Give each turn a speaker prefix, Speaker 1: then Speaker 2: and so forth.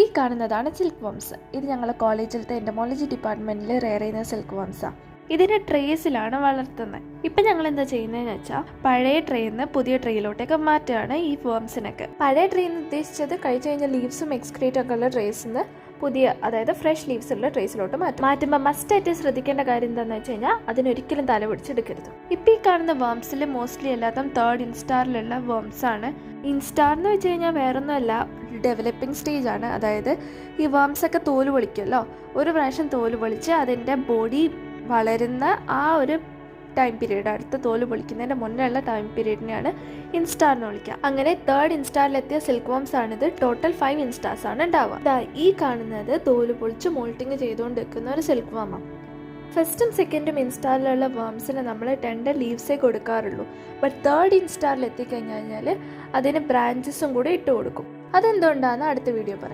Speaker 1: ഈ കാണുന്നതാണ് silk worms. ഇത് ഞങ്ങളുടെ കോളേജിലത്തെ എൻറ്റമോളജി ഡിപ്പാർട്ട്മെൻറ്റിൽ റെയർ ചെയ്യുന്ന സിൽക്ക് വംസാണ്. ഇതിനെ ട്രേസിലാണ് വളർത്തുന്നത്. ഇപ്പം ഞങ്ങൾ എന്താ ചെയ്യുന്നതെന്ന് വെച്ചാൽ പഴയ ട്രേയിൽ നിന്ന് പുതിയ ട്രേയിലോട്ടൊക്കെ മാറ്റുകയാണ് ഈ വേംസിനൊക്കെ. പഴയ ട്രേയിൽ നിന്ന് ഉദ്ദേശിച്ചത് കഴിച്ചു കഴിഞ്ഞാൽ ലീവ്സും എക്സ്ക്രീറ്റും ഒക്കെ ഉള്ള ട്രേസിൽ നിന്ന് പുതിയ, അതായത് ഫ്രഷ് ലീവ്സ് ഉള്ള ട്രേസിലോട്ട് മാറ്റുമ്പോൾ മസ്റ്റായിട്ട് ശ്രദ്ധിക്കേണ്ട കാര്യം എന്താണെന്ന് വെച്ച് കഴിഞ്ഞാൽ അതിനൊരിക്കലും തല പിടിച്ചെടുക്കരുത്. ഇപ്പം ഈ കാണുന്ന വേംസിൽ മോസ്റ്റ്ലി എല്ലാത്തും 3rd ഇൻസ്റ്റാറിലുള്ള വേംസ് ആണ്. ഇൻസ്റ്റാർ എന്ന് വെച്ച് കഴിഞ്ഞാൽ വേറൊന്നുമല്ല, ഡെവലപ്പിംഗ് സ്റ്റേജ് ആണ്. അതായത് ഈ വേംസ് ഒക്കെ തോല് പൊളിക്കുമല്ലോ, ഒരു പ്രാവശ്യം തോല് പൊളിച്ച് അതിൻ്റെ ബോഡി വളരുന്ന ആ ഒരു ടൈം പീരീഡ്, അടുത്ത തോല് പൊളിക്കുന്നതിൻ്റെ മുന്നേ ഉള്ള ടൈം പീരീഡിനെയാണ് ഇൻസ്റ്റാർ എന്ന് വിളിക്കുക. അങ്ങനെ 3rd ഇൻസ്റ്റാറിലെത്തിയ സിൽക്ക് വംസ് ആണിത്. ടോട്ടൽ 5 ഇൻസ്റ്റാർസ് ആണ് ഉണ്ടാവുക. ഈ കാണുന്നത് തോല് പൊളിച്ച് മോൾട്ടിങ് ചെയ്തുകൊണ്ട് നിൽക്കുന്ന ഒരു സിൽക്ക് വമാണ്. ഫസ്റ്റും സെക്കൻഡും ഇൻസ്റ്റാറിലുള്ള വേംസിന് നമ്മൾ ടെൻഡർ ലീവ്സേ കൊടുക്കാറുള്ളൂ. ബട്ട് 3rd ഇൻസ്റ്റാറിൽ എത്തിക്കഴിഞ്ഞാൽ അതിന് ബ്രാഞ്ചസും കൂടെ ഇട്ട് കൊടുക്കും. അതെന്തുകൊണ്ടാണെന്ന് അടുത്ത വീഡിയോ പറയാം.